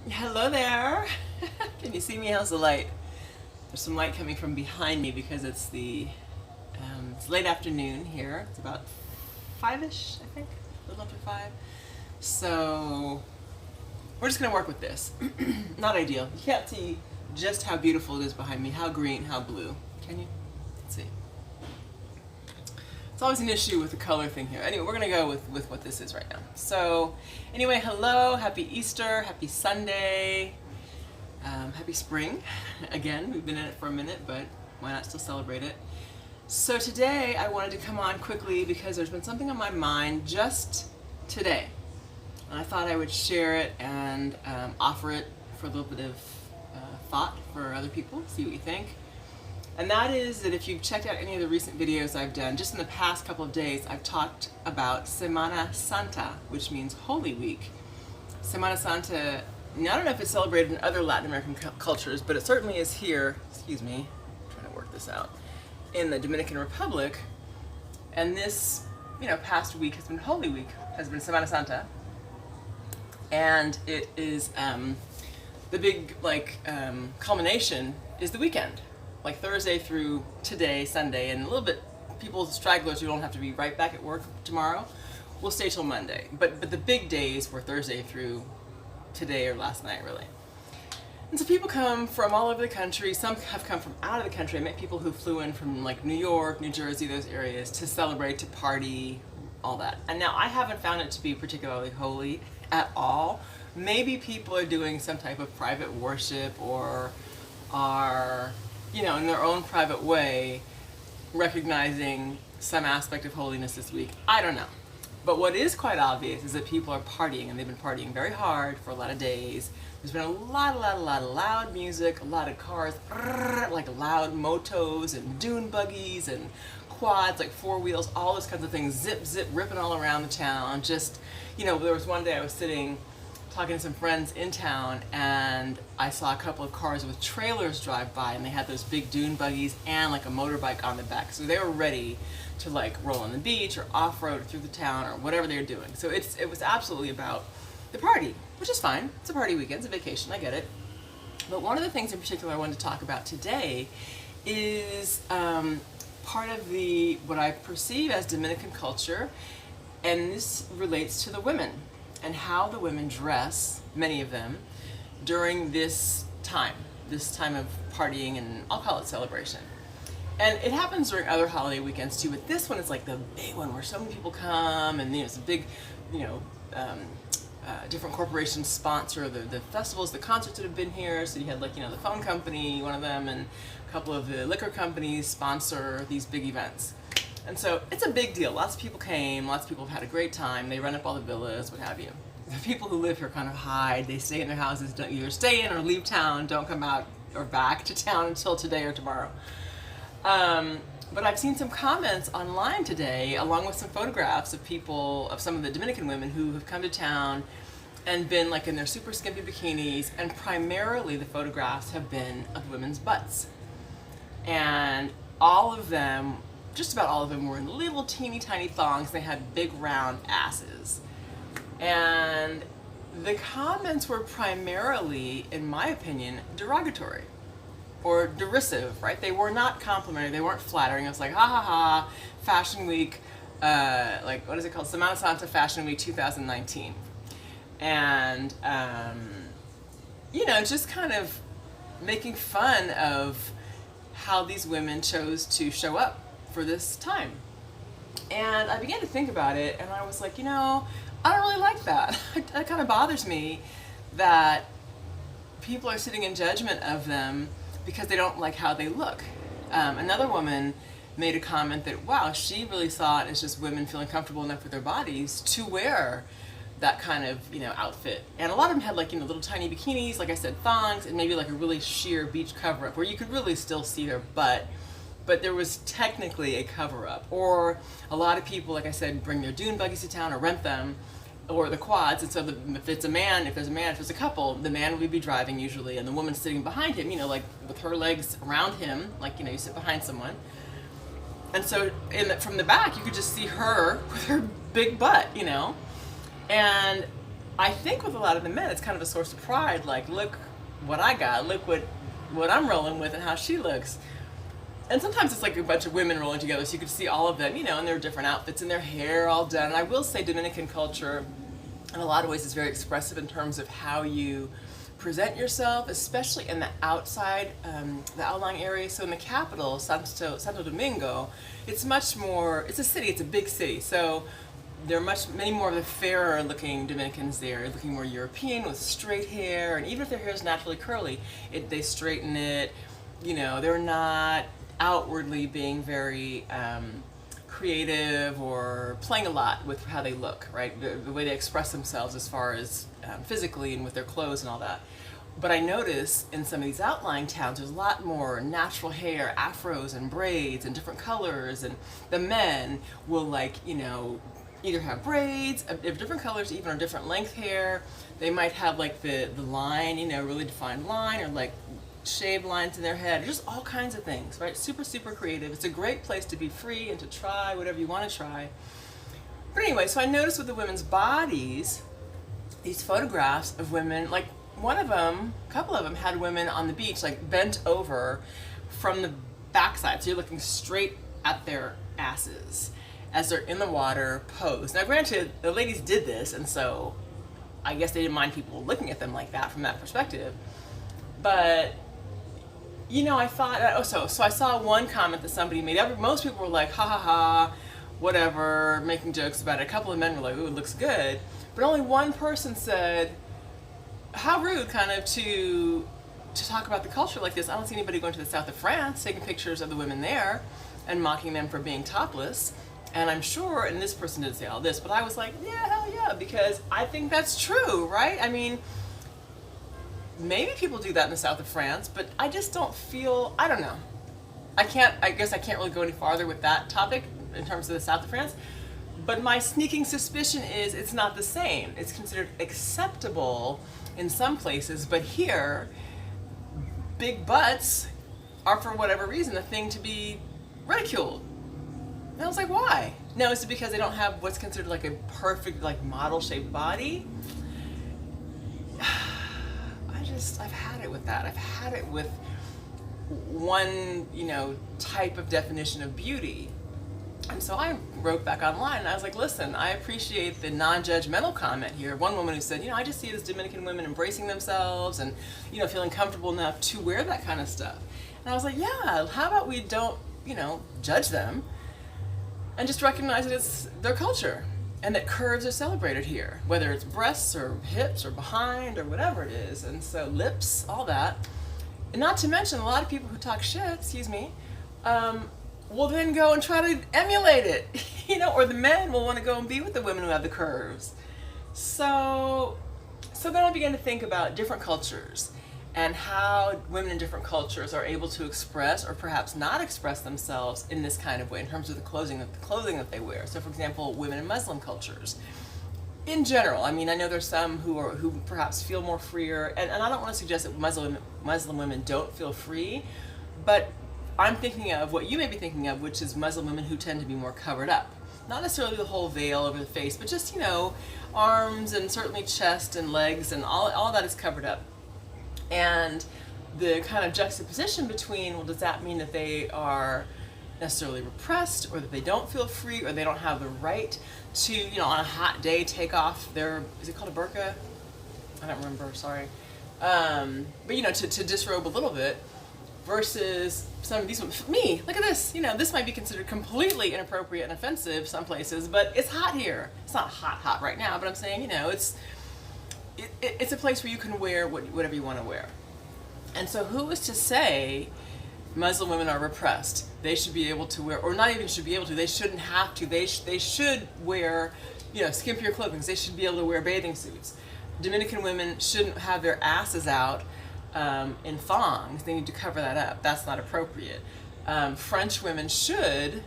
Hello there. Can you see me? How's the light? There's some light coming from behind me because it's late afternoon here. It's about 5-ish, I think, a little after 5. So we're just gonna work with this. Not ideal. You can't see just how beautiful it is behind me, how green, how blue. Can you? Let's see. It's always an issue with the color thing here. Anyway, we're gonna go with what this is right now. So anyway, hello, happy Easter, happy Sunday, happy spring. Again, we've been in it for a minute, but why not still celebrate it? So today I wanted to come on quickly because there's been something on my mind just today. And I thought I would share it and offer it for a little bit of thought for other people, see what you think. And that is that if you've checked out any of the recent videos I've done, just in the past couple of days, I've talked about Semana Santa, which means Holy Week. Semana Santa, now I don't know if it's celebrated in other Latin American cultures, but it certainly is here, excuse me, I'm trying to work this out, in the Dominican Republic. And this, past week has been Holy Week, has been Semana Santa. And it is, the big, culmination is the weekend. Like Thursday through today, Sunday, and a little bit people, stragglers who don't have to be right back at work tomorrow, will stay till Monday. But the big days were Thursday through today or last night, really. And so people come from all over the country. Some have come from out of the country. I met people who flew in from like New York, New Jersey, those areas to celebrate, to party, all that. And now I haven't found it to be particularly holy at all. Maybe people are doing some type of private worship or are in their own private way, recognizing some aspect of holiness this week. I don't know. But what is quite obvious is that people are partying, and they've been partying very hard for a lot of days. There's been a lot of loud music, a lot of cars, like loud motos and dune buggies and quads, like 4 wheels, all those kinds of things, zip, zip, ripping all around the town. Just, there was one day I was sitting talking to some friends in town, and I saw a couple of cars with trailers drive by, and they had those big dune buggies and like a motorbike on the back. So they were ready to like roll on the beach or off-road through the town or whatever they were doing. So it was absolutely about the party, which is fine. It's a party weekend, it's a vacation, I get it. But one of the things in particular I wanted to talk about today is part of what I perceive as Dominican culture, and this relates to the women and how the women dress, many of them, during this time of partying, and I'll call it celebration. And it happens during other holiday weekends too, but this one is like the big one where so many people come, and it's a big, different corporations sponsor the festivals, the concerts that have been here. So you had the phone company, one of them, and a couple of the liquor companies sponsor these big events. And so it's a big deal. Lots of people came, lots of people have had a great time. They run up all the villas, what have you. The people who live here kind of hide. They stay in their houses, don't either stay in or leave town, don't come out or back to town until today or tomorrow. But I've seen some comments online today, along with some photographs of people, of some of the Dominican women who have come to town and been like in their super skimpy bikinis, and primarily the photographs have been of women's butts. And all of them, just about all of them, were in little teeny tiny thongs. They had big round asses. And the comments were primarily, in my opinion, derogatory or derisive, right? They were not complimentary, they weren't flattering. It was like, ha ha ha, Fashion Week, what is it called? Semana Santa Fashion Week 2019. And, just kind of making fun of how these women chose to show up for this time. And I began to think about it, and I was like, I don't really like that. It kind of bothers me that people are sitting in judgment of them because they don't like how they look. Another woman made a comment that, wow, she really saw it as just women feeling comfortable enough with their bodies to wear that kind of, outfit. And a lot of them had little tiny bikinis, like I said, thongs, and maybe like a really sheer beach cover-up where you could really still see their butt, but there was technically a cover-up. Or a lot of people, like I said, bring their dune buggies to town or rent them, or the quads, and so if there's a couple, the man would be driving usually, and the woman sitting behind him, with her legs around him, you sit behind someone. And so from the back, you could just see her with her big butt, And I think with a lot of the men, it's kind of a source of pride. Like, look what I got. Look what I'm rolling with and how she looks. And sometimes it's like a bunch of women rolling together, so you could see all of them, in their different outfits and their hair all done. And I will say Dominican culture, in a lot of ways, is very expressive in terms of how you present yourself, especially in the outside, the outlying area. So in the capital, Santo Domingo, it's much more, it's a city, it's a big city. So there are many more of the fairer looking Dominicans there, looking more European with straight hair, and even if their hair is naturally curly, they straighten it. They're not outwardly being very creative or playing a lot with how they look, right? The way they express themselves as far as physically and with their clothes and all that. But I notice in some of these outlying towns, there's a lot more natural hair, afros and braids and different colors, and the men will either have braids of different colors, even or different length hair. They might have like the line, really defined line, or like shaved lines in their head, just all kinds of things, right? Super, super creative. It's a great place to be free and to try whatever you want to try. But anyway, so I noticed with the women's bodies, these photographs of women, like a couple of them had women on the beach, like bent over from the backside. So you're looking straight at their asses as they're in the water, posed. Now granted, the ladies did this, and so I guess they didn't mind people looking at them like that from that perspective. But I thought, so I saw one comment that somebody made. Most people were like, ha ha ha, whatever, making jokes about it. A couple of men were like, ooh, it looks good. But only one person said, how rude, kind of, to talk about the culture like this. I don't see anybody going to the south of France, taking pictures of the women there and mocking them for being topless. And I'm sure, and this person didn't say all this, but I was like, yeah, hell yeah, because I think that's true, right? I mean, maybe people do that in the south of France, but I just don't feel, I don't know. I guess I can't really go any farther with that topic in terms of the south of France, but my sneaking suspicion is it's not the same. It's considered acceptable in some places, but here, big butts are, for whatever reason, a thing to be ridiculed. And I was like, why? No, is it because they don't have what's considered like a perfect, like, model-shaped body? I've had it with that. I've had it with one, type of definition of beauty. And so I wrote back online and I was like, listen, I appreciate the non-judgmental comment here. One woman who said, I just see it as Dominican women embracing themselves and, feeling comfortable enough to wear that kind of stuff. And I was like, yeah, how about we don't, judge them and just recognize that it's their culture and that curves are celebrated here, whether it's breasts or hips or behind or whatever it is. And so lips, all that. And not to mention a lot of people who talk shit, will then go and try to emulate it, or the men will want to go and be with the women who have the curves. So then I began to think about different cultures and how women in different cultures are able to express or perhaps not express themselves in this kind of way in terms of the clothing that they wear. So for example, women in Muslim cultures. In general, I mean, I know there's some who perhaps feel more freer, and I don't want to suggest that Muslim women don't feel free, but I'm thinking of what you may be thinking of, which is Muslim women who tend to be more covered up. Not necessarily the whole veil over the face, but just, arms and certainly chest and legs and all that is covered up. And the kind of juxtaposition between, well, does that mean that they are necessarily repressed, or that they don't feel free, or they don't have the right to, on a hot day, take off their, is it called a burqa? I don't remember, sorry. But, to disrobe a little bit, versus some of these women. Me, look at this. This might be considered completely inappropriate and offensive some places, but it's hot here. It's not hot right now, but I'm saying, it's a place where you can wear whatever you want to wear. And so who is to say Muslim women are repressed? They should be able to wear, or not even should be able to, they shouldn't have to. They should wear, skimpier clothing. They should be able to wear bathing suits. Dominican women shouldn't have their asses out in thongs. They need to cover that up. That's not appropriate. French women should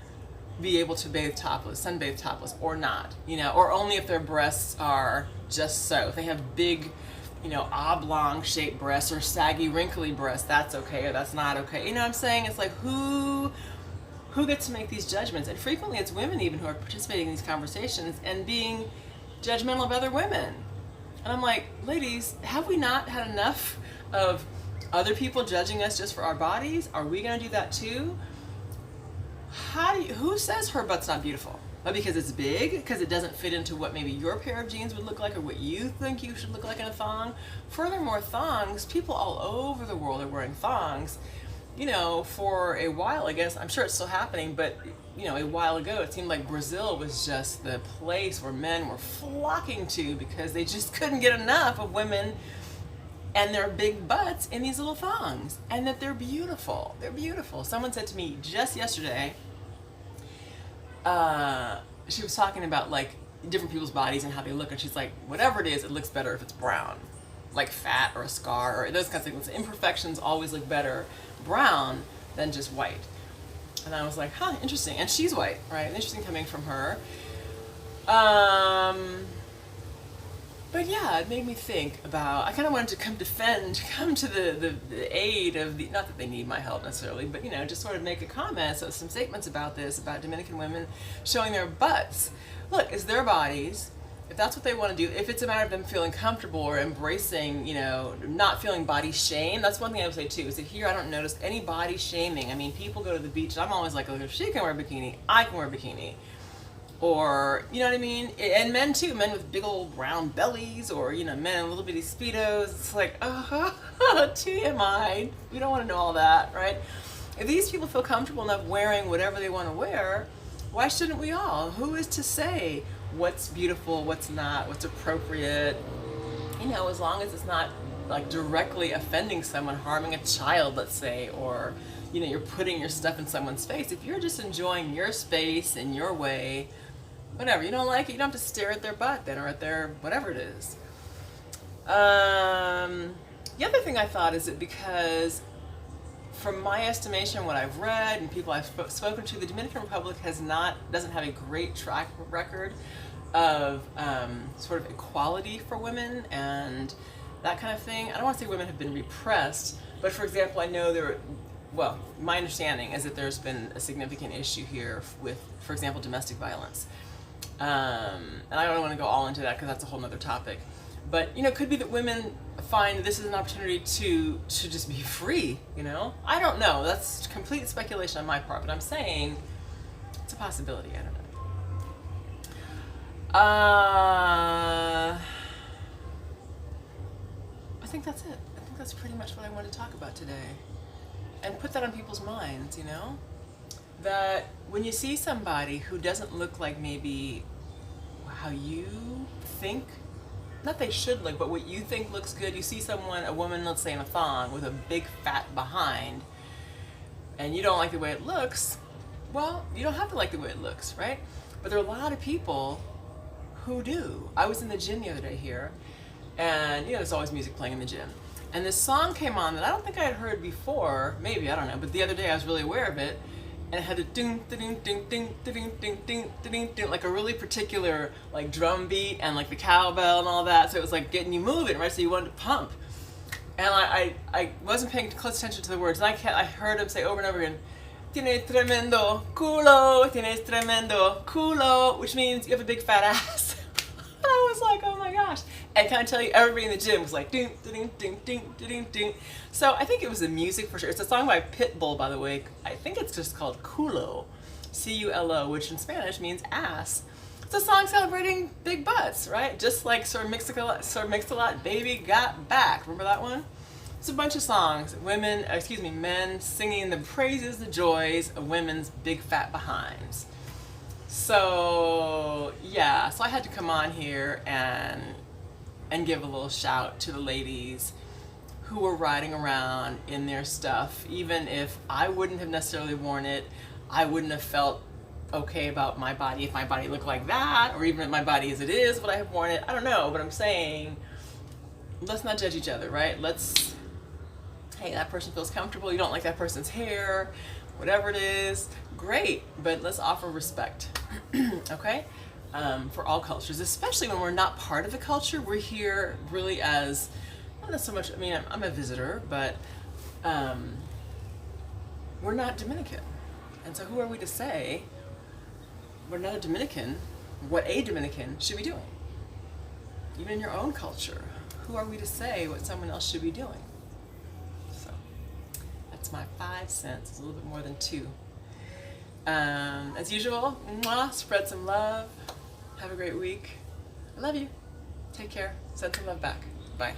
be able to bathe topless, sunbathe topless, or not, or only if their breasts are just so. If they have big, oblong shaped breasts or saggy, wrinkly breasts, that's okay, or that's not okay. I'm saying? It's like, who gets to make these judgments? And frequently it's women even who are participating in these conversations and being judgmental of other women. And I'm like, ladies, have we not had enough of other people judging us just for our bodies? Are we gonna do that too? Who says her butt's not beautiful? But because it's big, because it doesn't fit into what maybe your pair of jeans would look like or what you think you should look like in a thong. Furthermore, thongs, people all over the world are wearing thongs. You know, for a while, I guess, I'm sure it's still happening, but you know, a while ago, it seemed like Brazil was just the place where men were flocking to because they just couldn't get enough of women and their big butts in these little thongs, and that they're beautiful. They're beautiful. Someone said to me just yesterday, she was talking about like different people's bodies and how they look, and she's like, whatever it is, it looks better if it's brown, like fat or a scar or those kinds of things. Imperfections always look better brown than just white. And I was like, huh, interesting. And she's white, right? Interesting coming from her. But yeah, it made me think about, I kind of wanted to come to the aid of the, not that they need my help necessarily, but you know, just sort of make a comment, so some statements about this, about Dominican women showing their butts. Look, it's their bodies. If that's what they want to do, if it's a matter of them feeling comfortable or embracing, you know, not feeling body shame, that's one thing I would say too, is that here I don't notice any body shaming. I mean, people go to the beach and I'm always like, look, if she can wear a bikini, I can wear a bikini. Or, you know what I mean? And men too, men with big old round bellies, or, you know, men in little bitty Speedos. It's like, TMI. We don't want to know all that, right? If these people feel comfortable enough wearing whatever they want to wear, why shouldn't we all? Who is to say what's beautiful, what's not, what's appropriate? You know, as long as it's not like directly offending someone, harming a child, let's say, or, you know, you're putting your stuff in someone's face. If you're just enjoying your space in your way, whatever, you don't like it, you don't have to stare at their butt then, or at their whatever it is. The other thing I thought is that because, from my estimation, what I've read and people I've spoken to, the Dominican Republic doesn't have a great track record of sort of equality for women and that kind of thing. I don't want to say women have been repressed, but for example, I know well, my understanding is that there's been a significant issue here with, for example, domestic violence. And I don't want to go all into that because that's a whole nother topic. But, you know, it could be that women find this is an opportunity to just be free, you know? I don't know. That's complete speculation on my part, but I'm saying it's a possibility. I don't know. I think that's it. I think that's pretty much what I wanted to talk about today. And put that on people's minds, you know? That when you see somebody who doesn't look like maybe how you think, not they should look, but what you think looks good, you see a woman, let's say in a thong, with a big fat behind, and you don't like the way it looks, well, you don't have to like the way it looks, right? But there are a lot of people who do. I was in the gym the other day here, and you know, there's always music playing in the gym. And this song came on that I don't think I had heard before, maybe, I don't know, but the other day I was really aware of it, and it had a ding ding ding ding ding ding ding ding ding, like a really particular like drum beat and like the cowbell and all that, so it was like getting you moving, right? So you wanted to pump. And I wasn't paying close attention to the words, and I heard him say over and over again, "Tienes tremendo culo, tienes tremendo culo," which means you have a big fat ass. And I was like, oh my gosh. And can I tell you, everybody in the gym was like, ding, ding, ding, ding, ding, ding. So I think it was the music for sure. It's a song by Pitbull, by the way. I think it's just called Culo, C-U-L-O, which in Spanish means ass. It's a song celebrating big butts, right? Just like Sir Mix-a-Lot, Baby Got Back. Remember that one? It's a bunch of songs, men singing the praises, the joys of women's big fat behinds. So yeah, so I had to come on here and give a little shout to the ladies who were riding around in their stuff. Even if I wouldn't have necessarily worn it, I wouldn't have felt okay about my body if my body looked like that, or even if my body as it is, would I have worn it? I don't know, but I'm saying, let's not judge each other, right? Hey, that person feels comfortable, you don't like that person's hair, whatever it is, great, but let's offer respect, okay? For all cultures, especially when we're not part of the culture. We're here really as, not so much, I mean, I'm a visitor, but we're not Dominican. And so who are we to say we're not a Dominican, what a Dominican should be doing? even in your own culture, who are we to say what someone else should be doing? So that's my 5 cents. It's a little bit more than 2. As usual, mwah, spread some love. Have a great week. I love you. Take care. Send some love back. Bye.